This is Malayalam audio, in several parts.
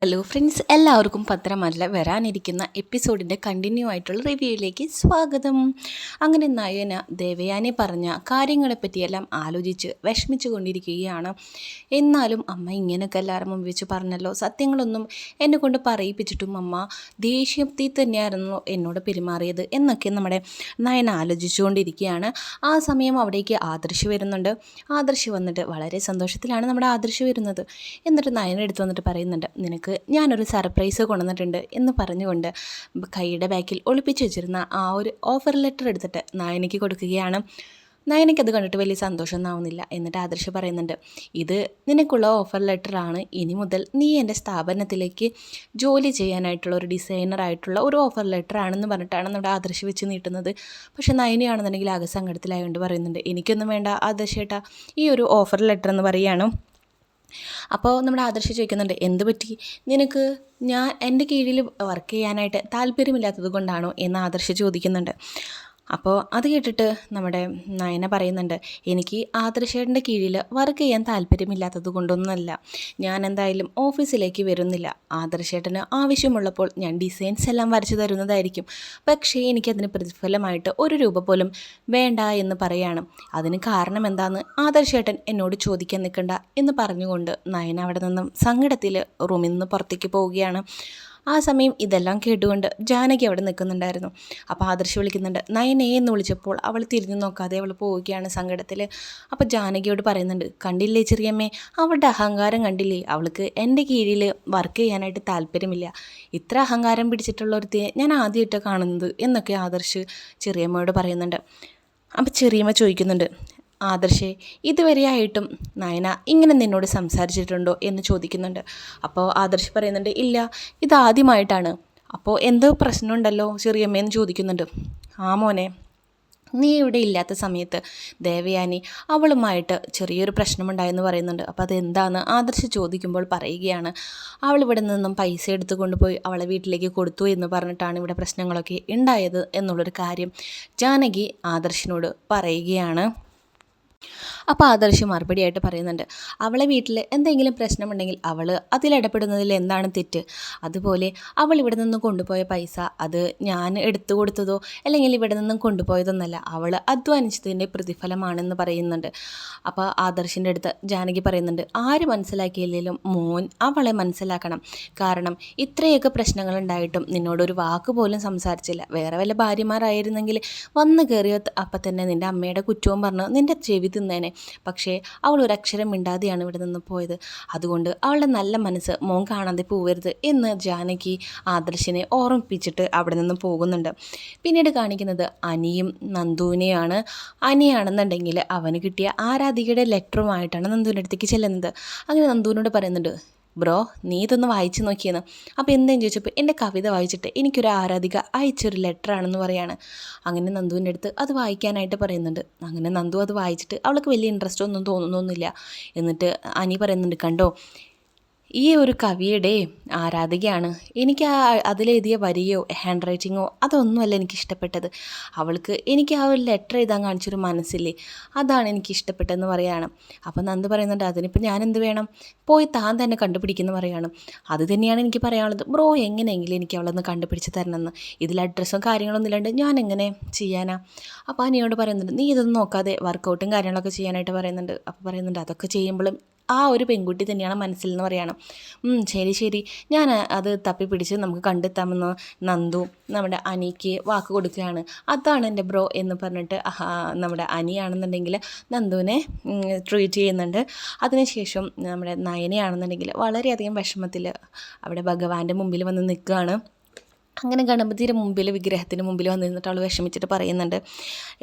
ഹലോ ഫ്രണ്ട്സ്, എല്ലാവർക്കും പത്രമല്ല വരാനിരിക്കുന്ന എപ്പിസോഡിൻ്റെ കണ്ടിന്യൂ ആയിട്ടുള്ള റിവ്യൂയിലേക്ക് സ്വാഗതം. അങ്ങനെ നയന ദേവയാനി പറഞ്ഞ കാര്യങ്ങളെപ്പറ്റിയെല്ലാം ആലോചിച്ച് വിഷമിച്ചു കൊണ്ടിരിക്കുകയാണ്. എന്നാലും അമ്മ ഇങ്ങനെയൊക്കെ എല്ലാവരും മുമ്പ് വെച്ച് പറഞ്ഞല്ലോ, സത്യങ്ങളൊന്നും എന്നെ കൊണ്ട് പറയിപ്പിച്ചിട്ടും അമ്മ ദേഷ്യത്തിൽ തന്നെയായിരുന്നു എന്നോട് പെരുമാറിയത് എന്നൊക്കെ നമ്മുടെ നയന ആലോചിച്ചുകൊണ്ടിരിക്കുകയാണ്. ആ സമയം അവിടേക്ക് ആദർശ് വരുന്നുണ്ട്. ആദർശ് വന്നിട്ട് വളരെ സന്തോഷത്തിലാണ് നമ്മുടെ ആദർശ് വരുന്നത്. എന്നിട്ട് നയന എടുത്ത് വന്നിട്ട് പറയുന്നുണ്ട്, നിനക്ക് ഞാനൊരു സർപ്രൈസ് കൊണ്ടുവന്നിട്ടുണ്ട് എന്ന് പറഞ്ഞുകൊണ്ട് കൈയുടെ ബാക്കിൽ ഒളിപ്പിച്ച് വെച്ചിരുന്ന ആ ഒരു ഓഫർ ലെറ്റർ എടുത്തിട്ട് നയനയ്ക്ക് കൊടുക്കുകയാണ്. നയനയ്ക്ക് അത് കണ്ടിട്ട് വലിയ സന്തോഷമൊന്നും ആവുന്നില്ല. എന്നിട്ട് ആദർശ് പറയുന്നുണ്ട്, ഇത് നിനക്കുള്ള ഓഫർ ലെറ്ററാണ്. ഇനി മുതൽ നീ എൻ്റെ സ്ഥാപനത്തിലേക്ക് ജോലി ചെയ്യാനായിട്ടുള്ള ഒരു ഡിസൈനറായിട്ടുള്ള ഒരു ഓഫർ ലെറ്ററാണെന്ന് പറഞ്ഞിട്ടാണ് നമ്മുടെ ആദർശ് വെച്ച് നീട്ടുന്നത്. പക്ഷേ നയനയാണെന്നുണ്ടെങ്കിൽ ആകെ സങ്കടത്തിലായതുകൊണ്ട് പറയുന്നുണ്ട്, എനിക്കൊന്നും വേണ്ട ആദർശേട്ടാ, ഈ ഒരു ഓഫർ ലെറ്റർ എന്ന് പറയുകയാണ്. അപ്പോൾ നമ്മുടെ ആദർശ് ചോദിക്കുന്നുണ്ട്, എന്ത് പറ്റി, നിനക്ക് ഞാൻ എൻ്റെ കീഴിൽ വർക്ക് ചെയ്യാനായിട്ട് താല്പര്യമില്ലാത്തത് കൊണ്ടാണോ എന്ന് ആദർശ് ചോദിക്കുന്നുണ്ട്. അപ്പോൾ അത് കേട്ടിട്ട് നമ്മുടെ നയന പറയുന്നുണ്ട്, എനിക്ക് ആദർശേട്ടൻ്റെ കീഴിൽ വർക്ക് ചെയ്യാൻ താല്പര്യമില്ലാത്തത് കൊണ്ടൊന്നുമല്ല, ഞാൻ എന്തായാലും ഓഫീസിലേക്ക് വരുന്നില്ല. ആദർശേട്ടന് ആവശ്യമുള്ളപ്പോൾ ഞാൻ ഡിസൈൻസ് എല്ലാം വരച്ചു തരുന്നതായിരിക്കും. പക്ഷേ എനിക്കതിന് പ്രതിഫലമായിട്ട് ഒരു രൂപ പോലും വേണ്ട എന്ന് പറയാണ്. അതിന് കാരണം എന്താണെന്ന് ആദർശേട്ടൻ എന്നോട് ചോദിക്കാൻ നിൽക്കണ്ട എന്ന് പറഞ്ഞുകൊണ്ട് നയന അവിടെ നിന്നും സങ്കടത്തിൽ റൂമിൽ നിന്ന് പുറത്തേക്ക് പോവുകയാണ്. ആ സമയം ഇതെല്ലാം കേട്ടുകൊണ്ട് ജാനകി അവിടെ നിൽക്കുന്നുണ്ടായിരുന്നു. അപ്പോൾ ആദർശ് വിളിക്കുന്നുണ്ട്, നയനയെ എന്ന് വിളിച്ചപ്പോൾ അവൾ തിരിഞ്ഞു നോക്കാതെ അവൾ പോവുകയാണ് സങ്കടത്തിൽ. അപ്പോൾ ജാനകിയോട് പറയുന്നുണ്ട്, കണ്ടില്ലേ ചെറിയമ്മേ, അവളുടെ അഹങ്കാരം കണ്ടില്ലേ, അവൾക്ക് എൻ്റെ കീഴിൽ വർക്ക് ചെയ്യാനായിട്ട് താല്പര്യമില്ല. ഇത്ര അഹങ്കാരം പിടിച്ചിട്ടുള്ള ഒരുത്തിയെ ഞാൻ ആദ്യമായിട്ടാണ് കാണുന്നത് എന്നൊക്കെ ആദർശ് ചെറിയമ്മയോട് പറയുന്നുണ്ട്. അപ്പോൾ ചെറിയമ്മ ചോദിക്കുന്നുണ്ട്, ആദർശേ, ഇതുവരെയായിട്ടും നയന ഇങ്ങനെ നിന്നോട് സംസാരിച്ചിട്ടുണ്ടോ എന്ന് ചോദിക്കുന്നുണ്ട്. അപ്പോൾ ആദർശ് പറയുന്നുണ്ട്, ഇല്ല, ഇതാദ്യമായിട്ടാണ്. അപ്പോൾ എന്തോ പ്രശ്നമുണ്ടല്ലോ ചെറിയമ്മയെന്ന് ചോദിക്കുന്നുണ്ട്. ആ മോനെ, നീ ഇവിടെ ഇല്ലാത്ത സമയത്ത് ദേവയാനി അവളുമായിട്ട് ചെറിയൊരു പ്രശ്നമുണ്ടായെന്ന് പറയുന്നുണ്ട്. അപ്പോൾ അതെന്താണെന്ന് ആദർശ് ചോദിക്കുമ്പോൾ പറയുകയാണ്, അവൾ ഇവിടെ നിന്നും പൈസ എടുത്തു കൊണ്ടുപോയി അവളെ വീട്ടിലേക്ക് കൊടുത്തു എന്ന് പറഞ്ഞിട്ടാണ് ഇവിടെ പ്രശ്നങ്ങളൊക്കെ ഉണ്ടായത് എന്നുള്ളൊരു കാര്യം ജാനകി ആദർശിനോട് പറയുകയാണ്. അപ്പോൾ ആദർശ് മറുപടിയായിട്ട് പറയുന്നുണ്ട്, അവളെ വീട്ടിൽ എന്തെങ്കിലും പ്രശ്നമുണ്ടെങ്കിൽ അവൾ അതിലിടപെടുന്നതിൽ എന്താണ് തെറ്റ്? അതുപോലെ അവൾ ഇവിടെ നിന്ന് കൊണ്ടുപോയ പൈസ അത് ഞാൻ എടുത്തു കൊടുത്തതോ അല്ലെങ്കിൽ ഇവിടെ നിന്നും കൊണ്ടുപോയതൊന്നല്ല, അവൾ അധ്വാനിച്ചതിൻ്റെ പ്രതിഫലമാണെന്ന് പറയുന്നുണ്ട്. അപ്പോൾ ആദർശിൻ്റെ അടുത്ത് ജാനകി പറയുന്നുണ്ട്, ആര് മനസ്സിലാക്കിയില്ലെങ്കിലും മോൻ അവളെ മനസ്സിലാക്കണം. കാരണം ഇത്രയൊക്കെ പ്രശ്നങ്ങളുണ്ടായിട്ടും നിന്നോടൊരു വാക്ക് പോലും സംസാരിച്ചില്ല. വേറെ വല്ല ഭാര്യമാരായിരുന്നെങ്കിൽ വന്ന് കയറിയ അപ്പം തന്നെ നിൻ്റെ അമ്മയുടെ കുറ്റവും പറഞ്ഞ് നിൻ്റെ ചെവി തിന്നേനെ. പക്ഷേ അവൾ ഒരു അക്ഷരം മിണ്ടാതെയാണ് ഇവിടെ നിന്ന് പോയത്. അതുകൊണ്ട് അവളുടെ നല്ല മനസ്സ് മോൻ കാണാതെ പോവരുത് എന്ന് ജാനകി ആദർശിനെ ഓർമ്മിപ്പിച്ചിട്ട് അവിടെ നിന്ന് പോകുന്നുണ്ട്. പിന്നീട് കാണിക്കുന്നത് അനിയും നന്ദുവിനെയാണ്. അനിയാണെന്നുണ്ടെങ്കിൽ അവന് കിട്ടിയ ആരാധികയുടെ ലെറ്ററുമായിട്ടാണ് നന്ദുവിൻ്റെ അടുത്തേക്ക് ചെല്ലുന്നത്. അങ്ങനെ നന്ദുവിനോട് പറയുന്നുണ്ട്, ബ്രോ, നീ ഇതൊന്ന് വായിച്ച് നോക്കിയെന്ന്. അപ്പോൾ എന്തെന്ന് ചോദിച്ചപ്പോൾ എൻ്റെ കവിത വായിച്ചിട്ട് എനിക്കൊരു ആരാധിക അയച്ചൊരു ലെറ്ററാണെന്ന് പറയാണ്. അങ്ങനെ നന്ദുവിൻ്റെ അടുത്ത് അത് വായിക്കാനായിട്ട് പറയുന്നുണ്ട്. അങ്ങനെ നന്ദു അത് വായിച്ചിട്ട് അവൾക്ക് വലിയ ഇൻട്രസ്റ്റ് ഒന്നും തോന്നുന്നൊന്നുമില്ല. എന്നിട്ട് അനി പറയുന്നുണ്ട്, കണ്ടോ, ഈ ഒരു കവിയുടെ ആരാധികയാണ്. എനിക്ക് അതിലെഴുതിയ വരിയോ ഹാൻഡ് റൈറ്റിങ്ങോ അതൊന്നുമല്ല എനിക്കിഷ്ടപ്പെട്ടത്. അവൾക്ക് എനിക്ക് ആ ഒരു ലെറ്റർ എഴുതാൻ കാണിച്ചൊരു മനസ്സില്ലേ, അതാണ് എനിക്കിഷ്ടപ്പെട്ടതെന്ന് പറയുകയാണ്. അപ്പോൾ നന്ദു പറയുന്നുണ്ട്, അതിനിപ്പോൾ ഞാൻ എന്ത് വേണം, പോയി താൻ തന്നെ കണ്ടുപിടിക്കുമെന്ന് പറയുകയാണ്. അത് തന്നെയാണ് എനിക്ക് പറയാനുള്ളത്. ബ്രോ എങ്ങനെയെങ്കിലും എനിക്ക് അവളൊന്ന് കണ്ടുപിടിച്ച് തരണമെന്ന്. ഇതിൽ അഡ്രസ്സും കാര്യങ്ങളൊന്നും ഇല്ലാണ്ട് ഞാൻ എങ്ങനെ ചെയ്യാനാ? അപ്പോൾ അനിയോട് പറയുന്നുണ്ട്, നീ ഇതൊന്നും നോക്കാതെ വർക്കൗട്ടും കാര്യങ്ങളൊക്കെ ചെയ്യാനായിട്ട് പറയുന്നുണ്ട്. അപ്പോൾ പറയുന്നുണ്ട്, അതൊക്കെ ചെയ്യുമ്പോഴും ആ ഒരു പെൺകുട്ടി തന്നെയാണ് മനസ്സിൽ എന്ന് പറയണം. ശരി ശരി, ഞാൻ അത് തപ്പിപ്പിടിച്ച് നമുക്ക് കണ്ടെത്താമെന്ന് നന്ദു നമ്മുടെ അനിക്ക് വാക്ക് കൊടുക്കുകയാണ്. അതാണ് എൻ്റെ ബ്രോ എന്ന് പറഞ്ഞിട്ട് നമ്മുടെ അനിയാണെന്നുണ്ടെങ്കിൽ നന്ദുവിനെ ട്രീറ്റ് ചെയ്യുന്നുണ്ട്. അതിനുശേഷം നമ്മുടെ നയനയാണെന്നുണ്ടെങ്കിൽ വളരെയധികം വിഷമത്തിൽ അവിടെ ഭഗവാന്റെ മുമ്പിൽ വന്ന് നിൽക്കുകയാണ്. അങ്ങനെ ഗണപതിയുടെ മുമ്പിൽ വിഗ്രഹത്തിന് മുമ്പിൽ വന്ന് നിന്നിട്ട് അവൾ വിഷമിച്ചിട്ട് പറയുന്നുണ്ട്,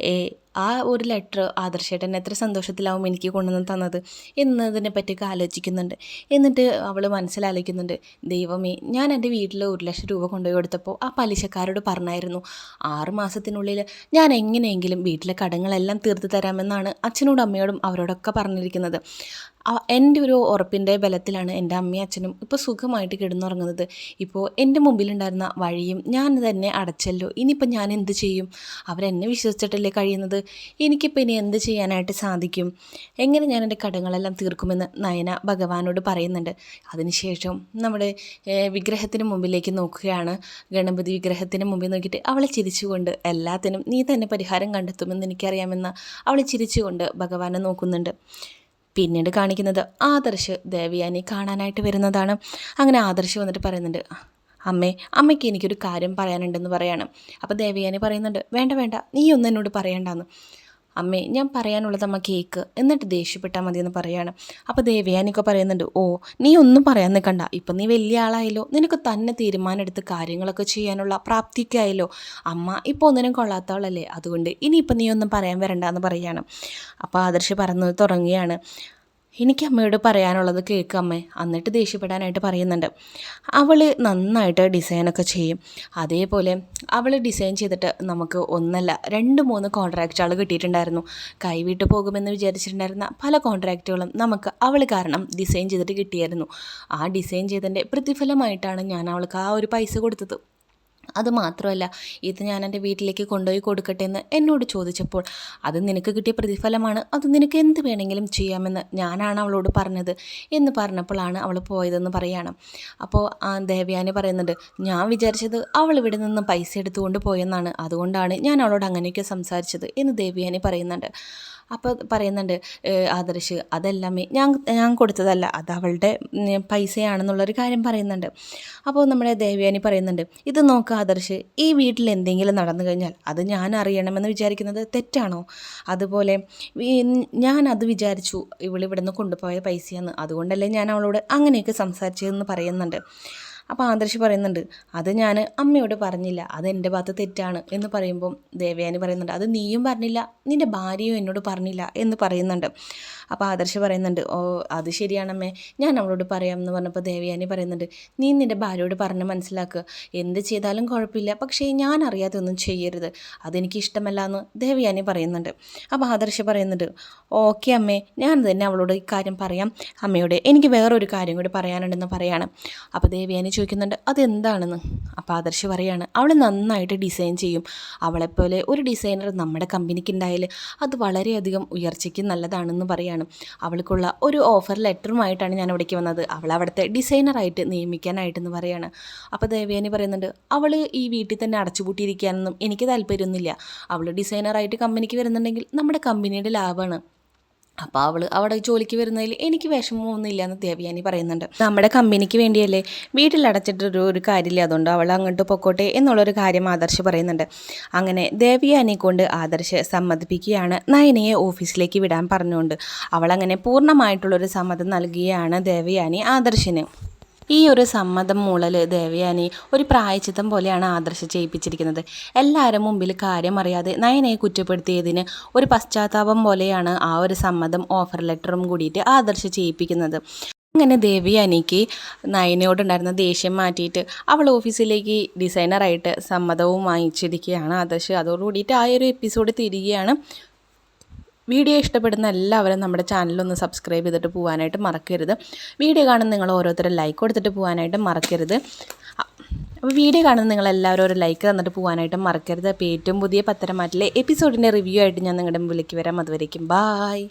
ആ ഒരു ലെറ്റർ ആദർശേട്ടൻ എത്ര സന്തോഷത്തിലാവും എനിക്ക് കൊണ്ടുവന്ന് തന്നത് എന്നതിനെ പറ്റിയൊക്കെ ആലോചിക്കുന്നുണ്ട്. എന്നിട്ട് അവൾ മനസ്സിലാലോചിക്കുന്നുണ്ട്, ദൈവമേ, ഞാൻ എൻ്റെ വീട്ടിൽ 1,00,000 രൂപ കൊണ്ടുപോയി കൊടുത്തപ്പോൾ ആ പലിശക്കാരോട് പറഞ്ഞായിരുന്നു 6 മാസത്തിനുള്ളിൽ ഞാൻ എങ്ങനെയെങ്കിലും വീട്ടിലെ കടങ്ങളെല്ലാം തീർത്ത് തരാമെന്നാണ് അച്ഛനോടും അമ്മയോടും അവരോടൊക്കെ പറഞ്ഞിരിക്കുന്നത്. എൻ്റെ ഒരു ഉറപ്പിൻ്റെ ബലത്തിലാണ് എൻ്റെ അമ്മയും അച്ഛനും ഇപ്പോൾ സുഖമായിട്ട് കിടന്നുറങ്ങുന്നത്. ഇപ്പോൾ എൻ്റെ മുമ്പിലുണ്ടായിരുന്ന വഴിയും ഞാൻ തന്നെ അടച്ചല്ലോ, ഇനിയിപ്പോൾ ഞാൻ എന്ത് ചെയ്യും? അവരെന്നെ വിശ്വസിച്ചിട്ടല്ലേ കഴിയുന്നത്. എനിക്കിപ്പോൾ ഇനി എന്ത് ചെയ്യാനായിട്ട് സാധിക്കും, എങ്ങനെ ഞാൻ എൻ്റെ കടങ്ങളെല്ലാം തീർക്കുമെന്ന് നയന ഭഗവാനോട് പറയുന്നുണ്ട്. അതിനുശേഷം നമ്മുടെ വിഗ്രഹത്തിന് മുമ്പിലേക്ക് നോക്കുകയാണ്. ഗണപതി വിഗ്രഹത്തിന് മുമ്പിൽ നോക്കിയിട്ട് അവളെ ചിരിച്ചുകൊണ്ട് എല്ലാത്തിനും നീ തന്നെ പരിഹാരം കണ്ടെത്തുമെന്ന് എനിക്കറിയാമെന്ന് അവൾ ചിരിച്ചുകൊണ്ട് ഭഗവാനെ നോക്കുന്നുണ്ട്. പിന്നീട് കാണിക്കുന്നത് ആദർശ് ദേവയാനി കാണാനായിട്ട് വരുന്നതാണ്. അങ്ങനെ ആദർശ് വന്നിട്ട് പറയുന്നുണ്ട്, അമ്മയ്ക്ക് എനിക്കൊരു കാര്യം പറയാനുണ്ടെന്ന് പറയാണ്. അപ്പോൾ ദേവയാനി പറയുന്നുണ്ട്, വേണ്ട വേണ്ട, നീ ഒന്നും എന്നോട് പറയണ്ടെന്ന്. അമ്മേ, ഞാൻ പറയാനുള്ളത് അമ്മ കേക്ക്, എന്നിട്ട് ദേഷ്യപ്പെട്ടാൽ മതിയെന്ന് പറയാണ്. അപ്പോൾ ദേവയാനിയൊക്കെ പറയുന്നുണ്ട്, ഓ നീ ഒന്നും പറയാൻ നിൽക്കണ്ട, ഇപ്പം നീ വലിയ ആളായല്ലോ, നിനക്ക് തന്നെ തീരുമാനം എടുത്ത് കാര്യങ്ങളൊക്കെ ചെയ്യാനുള്ള പ്രാപ്തിക്കായല്ലോ. അമ്മ ഇപ്പോൾ ഒന്നിനും കൊള്ളാത്തവളല്ലേ, അതുകൊണ്ട് ഇനിയിപ്പോൾ നീ ഒന്നും പറയാൻ വരണ്ടെന്ന് പറയാണ്. അപ്പോൾ ആദർശ് പറഞ്ഞു തുടങ്ങുകയാണ്, എനിക്ക് അമ്മയോട് പറയാനുള്ളത് കേൾക്ക് അമ്മേ, എന്നിട്ട് ദേഷ്യപ്പെടാനായിട്ട് പറയുന്നുണ്ട്. അവൾ നന്നായിട്ട് ഡിസൈനൊക്കെ ചെയ്യും. അതേപോലെ അവൾ ഡിസൈൻ ചെയ്തിട്ട് നമുക്ക് 1 അല്ല 2 3 കോൺട്രാക്റ്റുകൾ കിട്ടിയിട്ടുണ്ടായിരുന്നു. കൈവിട്ട് പോകുമെന്ന് വിചാരിച്ചിട്ടുണ്ടായിരുന്ന പല കോൺട്രാക്റ്റുകളും നമുക്ക് അവൾ കാരണം ഡിസൈൻ ചെയ്തിട്ട് കിട്ടിയായിരുന്നു. ആ ഡിസൈൻ ചെയ്തതിൻ്റെ പ്രതിഫലമായിട്ടാണ് ഞാൻ അവൾക്ക് ആ ഒരു പൈസ കൊടുത്തത്. അതുമാത്രമല്ല, ഇത് ഞാൻ എൻ്റെ വീട്ടിലേക്ക് കൊണ്ടുപോയി കൊടുക്കട്ടെ എന്ന് എന്നോട് ചോദിച്ചപ്പോൾ അത് നിനക്ക് കിട്ടിയ പ്രതിഫലമാണ്, അത് നിനക്ക് എന്ത് വേണമെങ്കിലും ചെയ്യാമെന്ന് ഞാനാണ് അവളോട് പറഞ്ഞത് എന്ന് പറഞ്ഞപ്പോഴാണ് അവൾ പോയതെന്ന് പറയാണ്. അപ്പോൾ ദേവയാനി പറയുന്നുണ്ട്, ഞാൻ വിചാരിച്ചത് അവൾ ഇവിടെ നിന്ന് പൈസ എടുത്തുകൊണ്ട് പോയെന്നാണ്, അതുകൊണ്ടാണ് ഞാൻ അവളോട് അങ്ങനെയൊക്കെ സംസാരിച്ചത് എന്ന് ദേവയാനി പറയുന്നുണ്ട്. അപ്പോൾ പറയുന്നുണ്ട് ആദർശ്, അതല്ലമ്മേ, ഞാൻ കൊടുത്തതല്ല, അത് അവളുടെ പൈസയാണെന്നുള്ളൊരു കാര്യം പറയുന്നുണ്ട്. അപ്പോൾ നമ്മുടെ ദേവയാനി പറയുന്നുണ്ട്, ഇത് നോക്ക് ആദർശ്, ഈ വീട്ടിൽ എന്തെങ്കിലും നടന്നു കഴിഞ്ഞാൽ അത് ഞാൻ അറിയണമെന്ന് വിചാരിക്കുന്നത് തെറ്റാണോ? അതുപോലെ ഞാനത് വിചാരിച്ചു ഇവളിവിടെ നിന്ന് കൊണ്ടുപോയ പൈസയെന്ന്, അതുകൊണ്ടല്ലേ ഞാൻ അവളോട് അങ്ങനെയൊക്കെ സംസാരിച്ചതെന്ന് പറയുന്നുണ്ട്. അപ്പോൾ ആദർശ് പറയുന്നുണ്ട്, അത് ഞാൻ അമ്മയോട് പറഞ്ഞില്ല, അതെൻ്റെ ഭാഗത്ത് തെറ്റാണ് എന്ന് പറയുമ്പം ദേവയാനി പറയുന്നുണ്ട്, അത് നീയും പറഞ്ഞില്ല, നിൻ്റെ ഭാര്യയും എന്നോട് പറഞ്ഞില്ല എന്ന് പറയുന്നുണ്ട്. അപ്പോൾ ആദർശ് പറയുന്നുണ്ട്, ഓ അത് ശരിയാണമ്മേ, ഞാൻ അവളോട് പറയാം എന്ന് പറഞ്ഞപ്പോൾ ദേവയാനി പറയുന്നുണ്ട്, നീ നിൻ്റെ ഭാര്യയോട് പറഞ്ഞ് മനസ്സിലാക്കുക, എന്ത് ചെയ്താലും കുഴപ്പമില്ല, പക്ഷേ ഞാൻ അറിയാതെ ഒന്നും ചെയ്യരുത്, അതെനിക്ക് ഇഷ്ടമല്ല എന്ന് ദേവയാനി പറയുന്നുണ്ട്. അപ്പോൾ ആദർശ് പറയുന്നുണ്ട്, ഓക്കെ അമ്മേ, ഞാൻ തന്നെ അവളോട് ഇക്കാര്യം പറയാം, അമ്മയോട് എനിക്ക് വേറൊരു കാര്യം കൂടി പറയാനുണ്ടെന്ന് പറയാണ്. അപ്പോൾ ദേവയാനി ചോദിക്കുന്നുണ്ട്, അതെന്താണെന്ന്. അപ്പോൾ ആദർശ് പറയാണ്, അവൾ നന്നായിട്ട് ഡിസൈൻ ചെയ്യും, അവളെപ്പോലെ ഒരു ഡിസൈനർ നമ്മുടെ കമ്പനിക്ക് ഉണ്ടായാൽ അത് വളരെയധികം ഉയർച്ചയ്ക്ക് നല്ലതാണെന്ന് പറയാണ്. അവൾക്കുള്ള ഒരു ഓഫർ ലെറ്ററുമായിട്ടാണ് ഞാൻ ഇവിടേക്ക് വന്നത്, അവൾ അവിടുത്തെ ഡിസൈനറായിട്ട് നിയമിക്കാനായിട്ടെന്ന് പറയാണ്. അപ്പോൾ ദേവയാനി പറയുന്നുണ്ട്, അവൾ ഈ വീട്ടിൽ തന്നെ അടച്ചുപൂട്ടിയിരിക്കാനൊന്നും എനിക്ക് താല്പര്യമൊന്നുമില്ല, അവൾ ഡിസൈനറായിട്ട് കമ്പനിക്ക് വരുന്നുണ്ടെങ്കിൽ നമ്മുടെ കമ്പനിയുടെ ലാഭമാണ്, അപ്പോൾ അവൾ അവിടെ ജോലിക്ക് വരുന്നതിൽ എനിക്ക് വിഷമമൊന്നുമില്ല എന്ന് ദേവയാനി പറയുന്നുണ്ട്. നമ്മുടെ കമ്പനിക്ക് വേണ്ടിയല്ലേ, വീട്ടിലടച്ചിട്ടൊരു കാര്യമില്ല, അതുകൊണ്ട് അവൾ അങ്ങോട്ട് പൊക്കോട്ടെ എന്നുള്ളൊരു കാര്യം ആദർശ് പറയുന്നുണ്ട്. അങ്ങനെ ദേവയാനി കൊണ്ട് ആദർശ് സമ്മതിപ്പിക്കുകയാണ് നയനയെ ഓഫീസിലേക്ക് വിടാൻ പറഞ്ഞുകൊണ്ട്. അവളങ്ങനെ പൂർണ്ണമായിട്ടുള്ളൊരു സമ്മതം നൽകുകയാണ് ദേവയാനി ആദർശിന്. ഈ ഒരു സമ്മതം മൂളൽ ദേവയാനി ഒരു പ്രായച്ചിത്തം പോലെയാണ് ആദർശ് ചെയ്യിപ്പിച്ചിരിക്കുന്നത്. എല്ലാവരും മുമ്പിൽ കാര്യമറിയാതെ നയനയെ കുറ്റപ്പെടുത്തിയതിന് ഒരു പശ്ചാത്താപം പോലെയാണ് ആ ഒരു സമ്മതം ഓഫർ ലെറ്ററും കൂടിയിട്ട് ആദർശ് ചെയ്യിപ്പിക്കുന്നത്. അങ്ങനെ ദേവയാനിക്ക് നയനയോടുണ്ടായിരുന്ന ദേഷ്യം മാറ്റിയിട്ട് അവൾ ഓഫീസിലേക്ക് ഡിസൈനറായിട്ട് സമ്മതവും വാങ്ങിച്ചിരിക്കുകയാണ് ആദർശ്. അതോടുകൂടിയിട്ട് ആ ഒരു എപ്പിസോഡ് തിരികെയാണ്. വീഡിയോ ഇഷ്ടപ്പെടുന്ന എല്ലാവരും നമ്മുടെ ചാനലൊന്ന് സബ്സ്ക്രൈബ് ചെയ്തിട്ട് പോകാനായിട്ട് മറക്കരുത്. വീഡിയോ കാണുന്ന നിങ്ങൾ ഓരോരുത്തരും ലൈക്ക് കൊടുത്തിട്ട് പോകാനായിട്ട് മറക്കരുത്. അപ്പോൾ വീഡിയോ കാണുന്ന നിങ്ങളെല്ലാവരും ഒരു ലൈക്ക് തന്നിട്ട് പോകാനായിട്ട് മറക്കരുത്. അപ്പോൾ ഏറ്റവും പുതിയ പത്തരമാറ്റിലെ എപ്പിസോഡിൻ്റെ റിവ്യൂ ആയിട്ട് ഞാൻ നിങ്ങളുടെ മുമ്പിലേക്ക് വരാം. അതുവരേക്കും ബായ്.